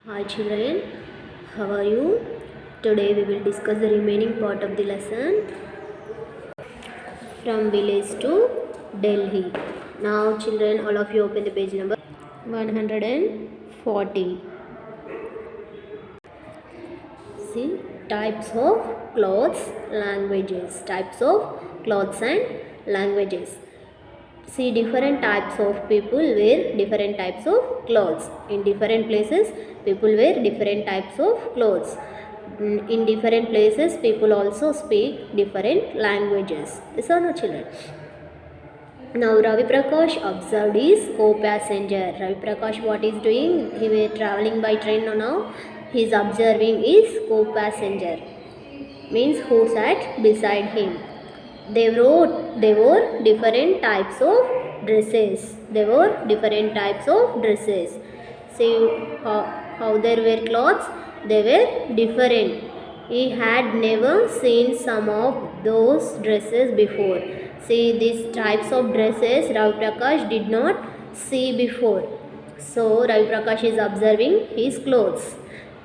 Hi children, how are you? Today we will discuss the remaining part of the lesson from village to Delhi. Now children, all of you open the page number 140. See, types of clothes, languages. Types of clothes and languages. See, different types of people wear different types of clothes. In different places, people wear different types of clothes. In different places, people also speak different languages. Yes or no, children? Now, Ravi Prakash observed his co-passenger. Ravi Prakash, what is doing? He was traveling by train now. He is observing his co-passenger. Means who sat beside him. They wore different types of dresses. They wore different types of dresses. See how they wear clothes. They were different. He had never seen some of those dresses before. See, these types of dresses Ravi Prakash did not see before. So Ravi Prakash is observing his clothes.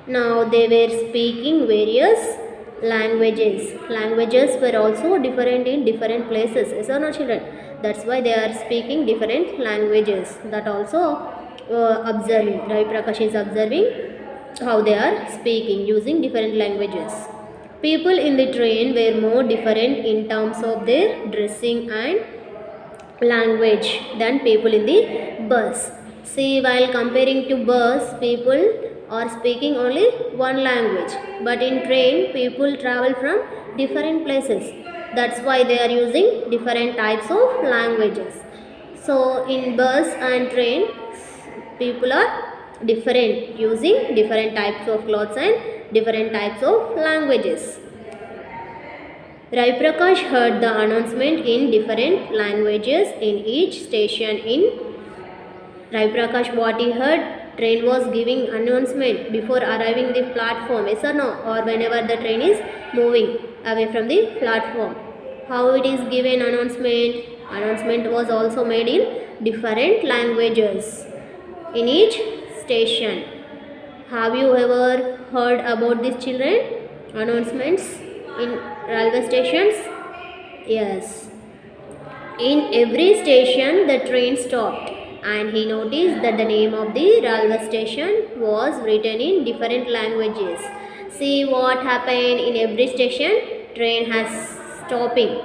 Now they were speaking various languages. Languages were also different in different places. Yes or no, children? That's why they are speaking different languages. That also observing. Ravi Prakash is observing how they are speaking using different languages. People in the train were more different in terms of their dressing and language than people in the bus. See, while comparing to bus, people are speaking only one language, but in train, people travel from different places. That's why they are using different types of languages. So, in bus and train, people are different, using different types of clothes and different types of languages. Ravi Prakash heard the announcement in different languages in each station. In Ravi Prakash, what he heard, train was giving announcement before arriving the platform. Yes or no? Or whenever the train is moving away from the platform. How it is given announcement? Announcement was also made in different languages in each station. Have you ever heard about these children? Announcements in railway stations? Yes. In every station, the train stopped, and he noticed that the name of the railway station was written in different languages. See what happened in every station? Train has stopping.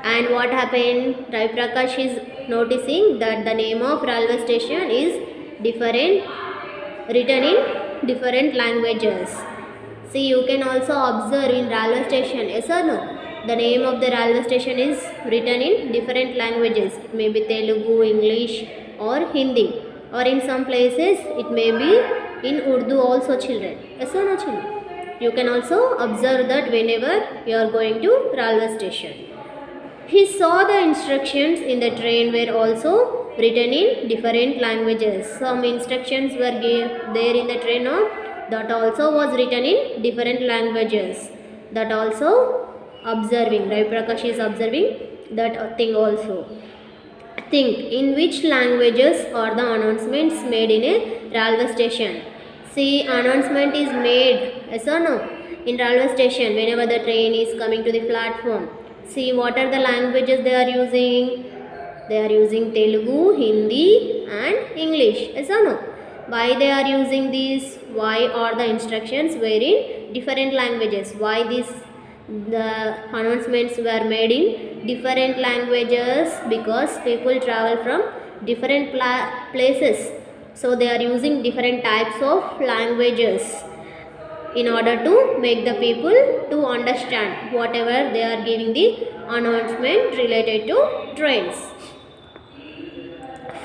And what happened? Rai Prakash is noticing that the name of railway station is different, written in different languages. See, you can also observe in railway station, yes or no? The name of the railway station is written in different languages. It may be Telugu, English or Hindi. Or in some places, it may be in Urdu also, children. Yes or no, children? You can also observe that whenever you are going to railway station. He saw the instructions in the train were also written in different languages. Some instructions were there in the train that also was written in different languages. That also observing. Ravi Prakash is observing that thing also. Think in which languages are the announcements made in a railway station. See, announcement is made, yes or no? In railway station, whenever the train is coming to the platform. See, what are the languages they are using? They are using Telugu, Hindi and English, yes or no? Why they are using these? Why are the instructions were in different languages? Why the announcements were made in different languages? Because people travel from different places, so they are using different types of languages in order to make the people to understand whatever they are giving the announcement related to trains.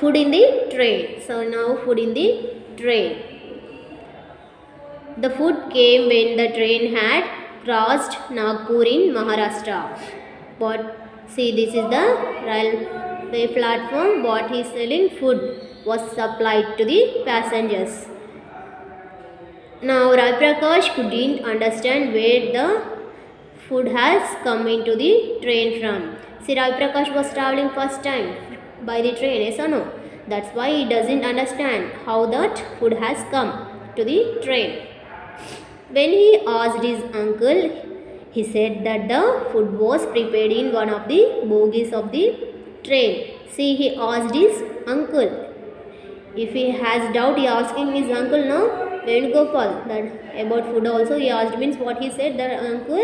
Food in the train. So now food in the train. The food came when the train had crossed Nagpur in Maharashtra. But see, this is the railway platform. What he is selling, food was supplied to the passengers. Now Ravi Prakash couldn't understand where the food has come into the train from. See, Ravi Prakash was traveling first time by the train, yes or no? That's why he doesn't understand how that food has come to the train. When he asked his uncle, he said that the food was prepared in one of the bogies of the train. See, he asked his uncle. If he has doubt, he asking his uncle now, Venugopal, that about food also he asked, means what he said, that uncle,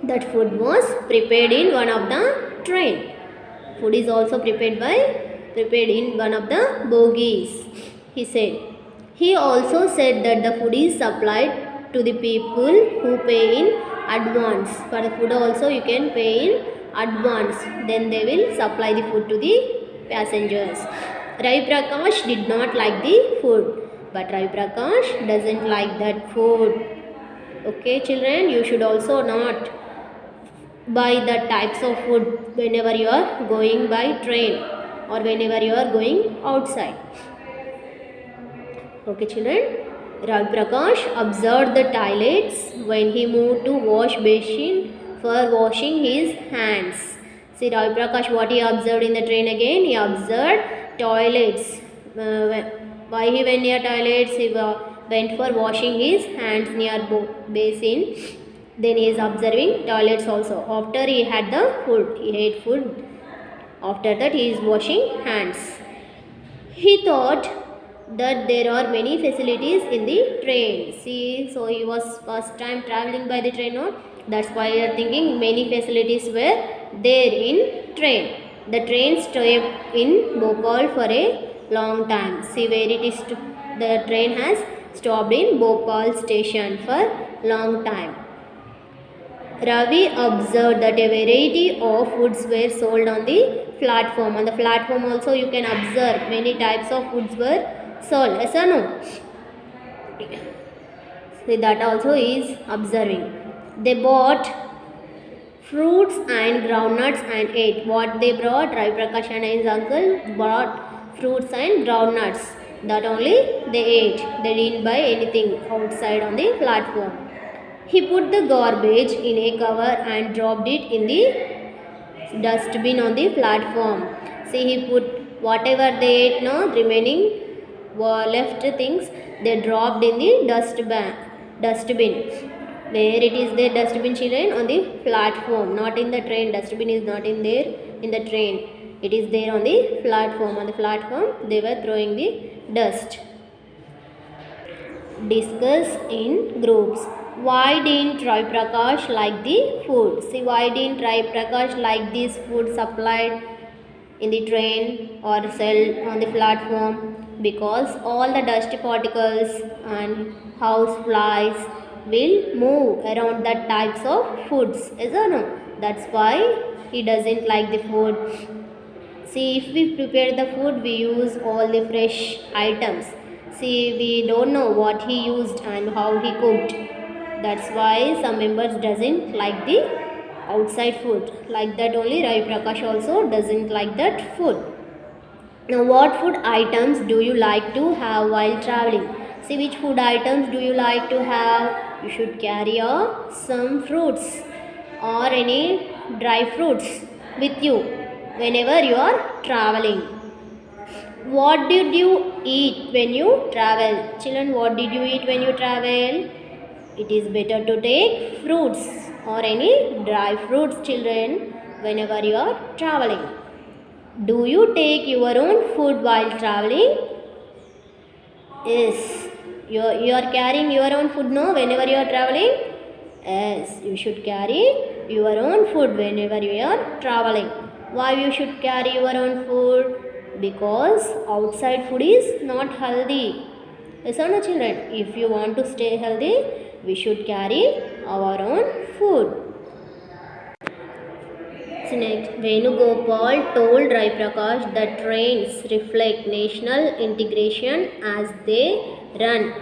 that food was prepared in one of the train. Food is also prepared in one of the bogies, he said. He also said that the food is supplied to the people who pay in advance. For the food also you can pay in advance, then they will supply the food to the passengers. Ravi Prakash did not like the food, but Ravi Prakash doesn't like that food. Okay children, you should also not buy the types of food whenever you are going by train or whenever you are going outside. Okay children, Ravi Prakash observed the toilets when he moved to wash basin for washing his hands. See, Ravi Prakash, what he observed in the train again? He observed toilets. Why he went near toilets? He went for washing his hands near basin. Then he is observing toilets also. After he had the food, he ate food. After that he is washing hands. He thought that there are many facilities in the train. See, so he was first time traveling by the train, no? That's why you are thinking many facilities were there in train. The train stopped in Bhopal for a long time. See where it is. The train has stopped in Bhopal station for long time. Ravi observed that a variety of foods were sold on the platform. On the platform also you can observe many types of foods were sold. Yes or no? See, that also is observing. They bought fruits and groundnuts and ate. What they brought? Ravi Prakash and his uncle brought fruits and groundnuts. That only they ate. They didn't buy anything outside on the platform. He put the garbage in a cover and dropped it in the dustbin on the platform. See, he put whatever they ate, no, remaining left things, they dropped in the dustbin. Where it is the dustbin, children? On the platform, not in the train. Dustbin is not in there in the train. It is there on the platform. On the platform they were throwing the dust. Discuss in groups. Why didn't Ravi Prakash like the food? See, why didn't Ravi Prakash like this food supplied in the train or sold on the platform? Because all the dusty particles and house flies will move around that types of foods. Yes or no? That's why he doesn't like the food. See, if we prepare the food, we use all the fresh items. See, we don't know what he used and how he cooked. That's why some members doesn't like the outside food. Like that only Ravi Prakash also doesn't like that food. Now, what food items do you like to have while traveling? See, which food items do you like to have? You should carry some fruits or any dry fruits with you whenever you are traveling. What did you eat when you travel? Children, what did you eat when you travel? It is better to take fruits or any dry fruits, children, whenever you are traveling. Do you take your own food while traveling? Yes. You are carrying your own food, no, whenever you are traveling? Yes, you should carry your own food whenever you are traveling. Why you should carry your own food? Because outside food is not healthy. Yes or no, children? If you want to stay healthy, we should carry our own food. So next, Venugopal told Ravi Prakash that trains reflect national integration as they run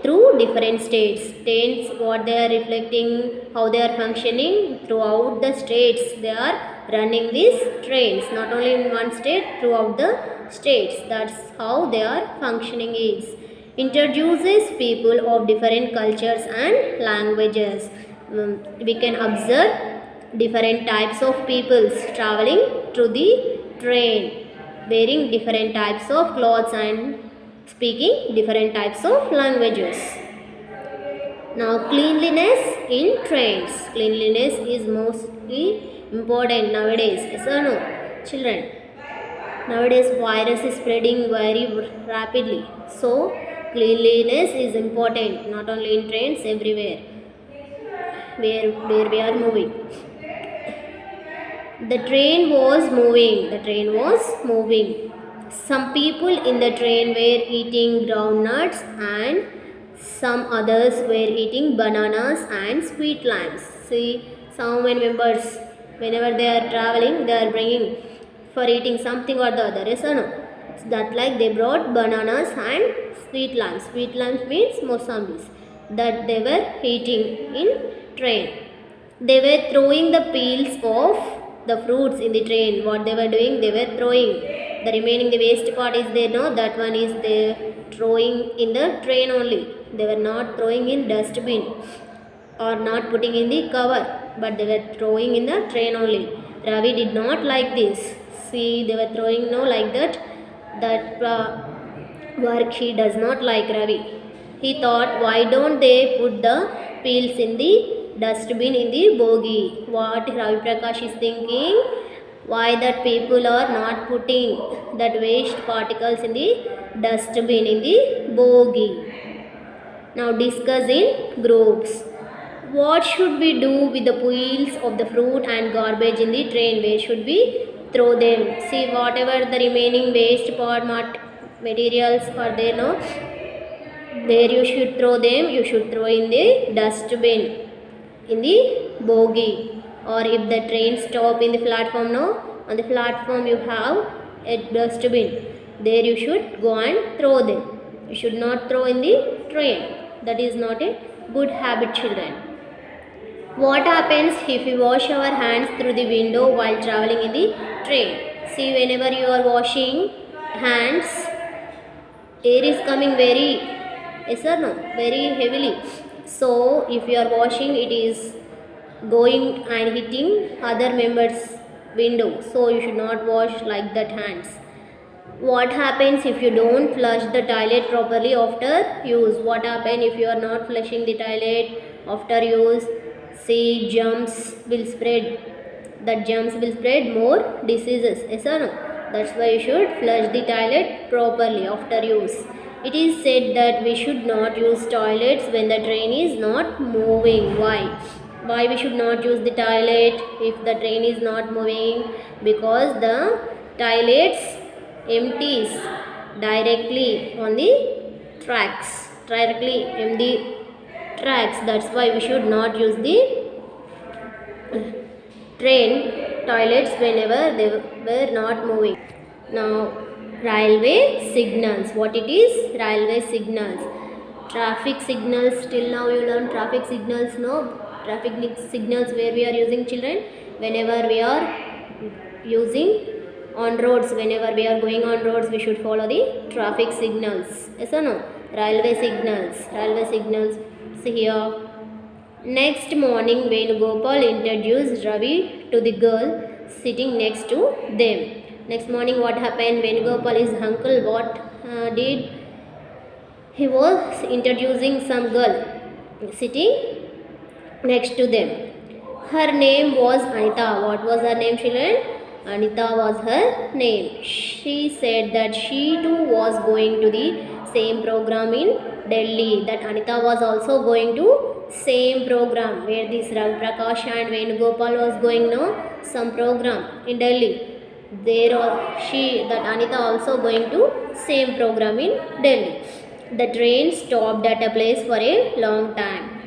through different states. Trains, what they are reflecting, how they are functioning throughout the states. They are running these trains, not only in one state, throughout the states. That's how they are functioning is. Introduces people of different cultures and languages. We can observe different types of peoples traveling through the train, wearing different types of clothes and speaking different types of languages. Now, cleanliness in trains. Cleanliness is mostly important nowadays. Yes or no, children? Nowadays, virus is spreading very rapidly. So, cleanliness is important not only in trains, everywhere where we are moving. The train was moving. The train was moving. Some people in the train were eating groundnuts and some others were eating bananas and sweet limes. See, so many members, whenever they are traveling, they are bringing for eating something or the other. Yes or no? It's that like they brought bananas and sweet limes. Sweet limes means mosambis that they were eating in train. They were throwing the peels of the fruits in the train. What they were doing, they were throwing. The remaining, the waste part is there, no? That one is they throwing in the train only. They were not throwing in dustbin or not putting in the cover, but they were throwing in the train only. Ravi did not like this. See, they were throwing no like that. That work he does not like Ravi. He thought, why don't they put the peels in the dustbin in the bogie? What Ravi Prakash is thinking? Why that people are not putting that waste particles in the dustbin in the bogie? Now discuss in groups. What should we do with the peels of the fruit and garbage in the train? Where should we throw them? See, whatever the remaining waste part materials are there, no? Where you should throw them? You should throw in the dustbin, in the bogie. Or if the train stop in the platform, no? On the platform you have a dustbin. There you should go and throw them. You should not throw in the train. That is not a good habit, children. What happens if we wash our hands through the window while traveling in the train? See, whenever you are washing hands, air is coming very, yes or no, very heavily. So, if you are washing, it is going and hitting other members' window. So, you should not wash like that hands. What happens if you don't flush the toilet properly after use? What happens if you are not flushing the toilet after use? See, germs will spread. That germs will spread more diseases. Yes or no? That's why you should flush the toilet properly after use. It is said that we should not use toilets when the train is not moving. Why? Why we should not use the toilet if the train is not moving? Because the toilets empties directly on the tracks. Directly in the tracks. That's why we should not use the train toilets whenever they were not moving. Now, railway signals. What it is? Railway signals. Traffic signals. Till now you learn traffic signals. No, traffic signals where we are using, children. Whenever we are using on roads, whenever we are going on roads, we should follow the traffic signals. Yes or no? Railway signals. Railway signals. See here. Next morning, Venugopal introduced Ravi to the girl sitting next to them. Next morning, what happened? Venugopal, his uncle, what did? He was introducing some girl sitting next to them. Her name was Anita. What was her name, children? Anita was her name. She said that she too was going to the same program in Delhi. That Anita was also going to same program where this Ravi Prakash and Venugopal was going, no, some program in Delhi. There that Anita also going to same program in Delhi. The train stopped at a place for a long time.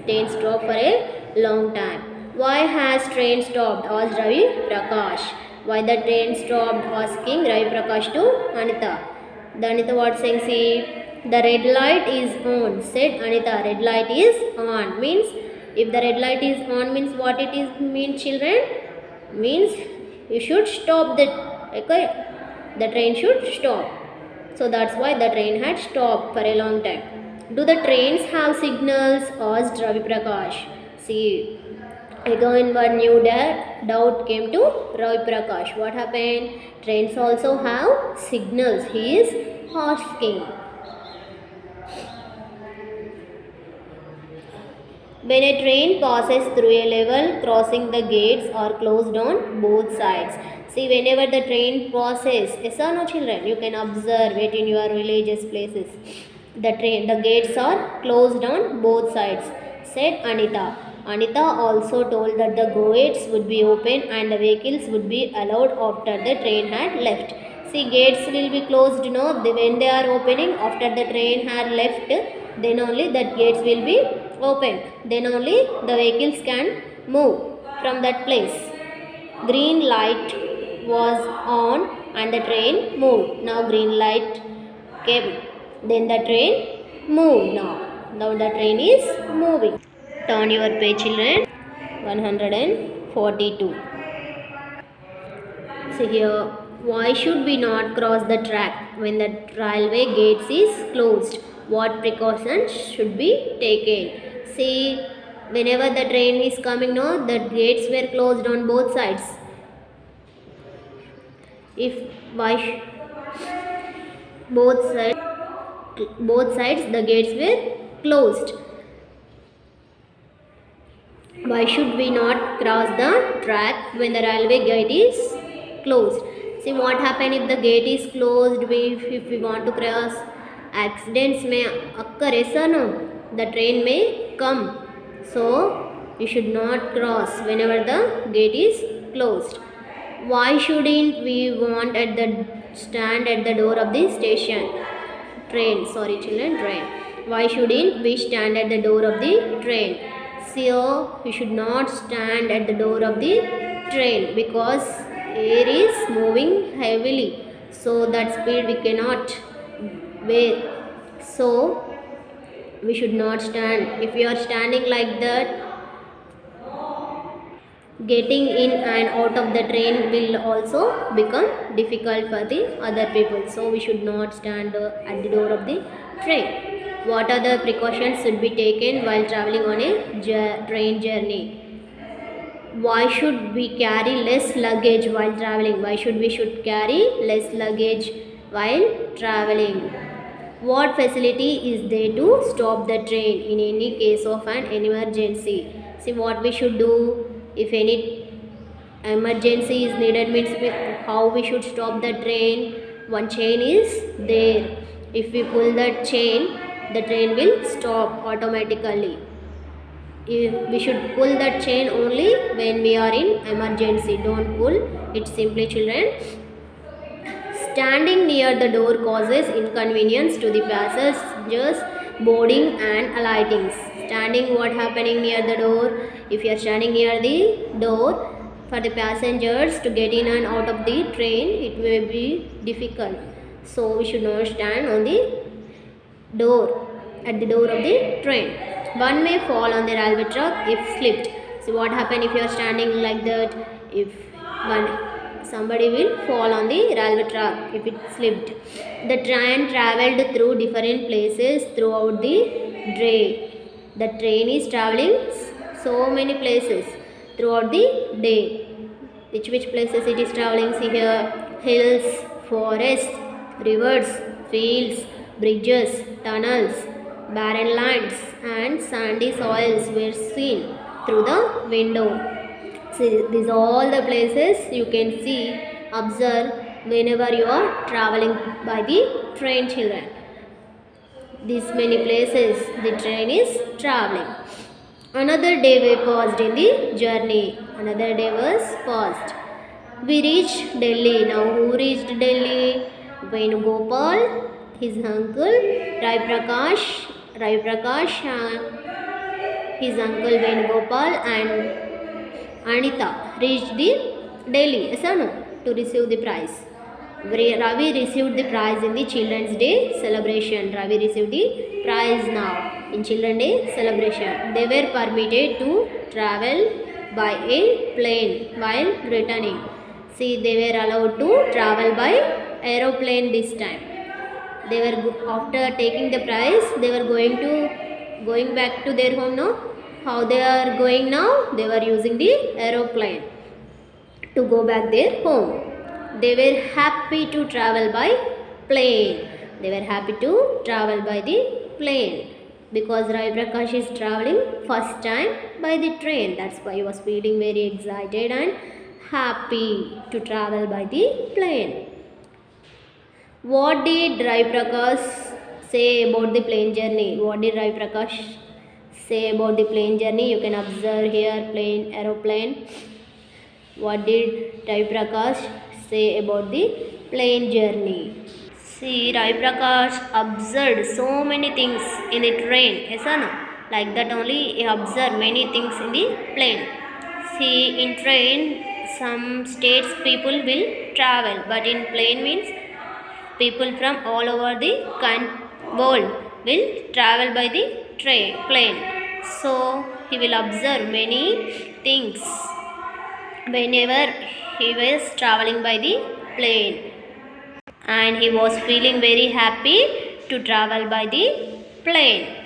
Train stopped for a long time. Why has train stopped? Asked Ravi Prakash. Why the train stopped? Asking Ravi Prakash to Anita. The Anita was saying, see, the red light is on, said Anita. Red light is on. Means, if the red light is on, means what it is mean, children? Means you should stop the, okay? The train should stop. So that's why the train had stopped for a long time. Do the trains have signals? Asked Ravi Prakash. See, again one new doubt came to Ravi Prakash. What happened? Trains also have signals. He is asking. When a train passes through a level, crossing the gates are closed on both sides. See, whenever the train passes, yes or no children, you can observe it in your religious places. The gates are closed on both sides, said Anita. Anita also told that the gates would be open and the vehicles would be allowed after the train had left. See, gates will be closed, no, when they are opening after the train had left, then only that gates will be opened. Then only the vehicles can move from that place. Green light was on and the train moved. Now green light came. Then the train moved now. Now the train is moving. Turn your page, children. 142. See here, why should we not cross the track when the railway gates is closed? What precautions should be taken? See, whenever the train is coming now, the gates were closed on both sides. If why both sides the gates were closed. Why should we not cross the track when the railway gate is closed? See, what happen if the gate is closed? If we want to cross, accidents may occur, yes or no? The train may come. So, you should not cross whenever the gate is closed. Why shouldn't we want stand at the door of the station? Train. Why shouldn't we stand at the door of the train? So, we should not stand at the door of the train because air is moving heavily. So, that speed we cannot bear. So, we should not stand. If we are standing like that, getting in and out of the train will also become difficult for the other people. So, we should not stand at the door of the train. What are the precautions should be taken while traveling on a train journey? Why should we carry less luggage while traveling? Why should we carry less luggage while traveling? What facility is there to stop the train in any case of an emergency? See, what we should do if any emergency is needed, means how we should stop the train. One chain is there. If we pull that chain, the train will stop automatically. We should pull that chain only when we are in emergency. Don't pull it simply, children. Standing near the door causes inconvenience to the passengers boarding and alighting. Standing, what happening near the door? If you are standing near the door, for the passengers to get in and out of the train, it may be difficult. So we should not stand on the door, at the door of the train. One may fall on the railway track if slipped. So what happen if you are standing like that? If somebody will fall on the railway track if it slipped. The train travelled through different places throughout the day. The train is travelling so many places throughout the day. Which places it is travelling? See here: hills, forests, rivers, fields, bridges, tunnels, barren lands and sandy soils were seen through the window. See, these are all the places you can see, observe whenever you are travelling by the train, children. These many places the train is travelling. Another day we paused in the journey. Another day was paused. We reached Delhi. Now who reached Delhi? Venugopal, his uncle, Rai Prakash, his uncle Venugopal and Anita reached the Delhi, yes or no, to receive the prize. Ravi received the prize in the Children's Day celebration. Ravi received the prize now in Children's Day celebration. They were permitted to travel by a plane while returning. See, they were allowed to travel by aeroplane this time. They were, after taking the prize, they were going back to their home now. How they are going now? They were using the aeroplane to go back their home. They were happy to travel by plane. They were happy to travel by the plane. because Rai Prakash is traveling first time by the train. That's why he was feeling very excited and happy to travel by the plane. What did Rai Prakash say about the plane journey? What did Rai Prakash say about the plane journey? You can observe here plane, aeroplane. What did Rai Prakash say about the plane journey? See, Rai Prakash observed so many things in the train. Yes or no? Like that only he observed many things in the plane. See, in train, some states people will travel, but in plane means people from all over the world will travel by the plane. So he will observe many things whenever he was traveling by the plane, and he was feeling very happy to travel by the plane.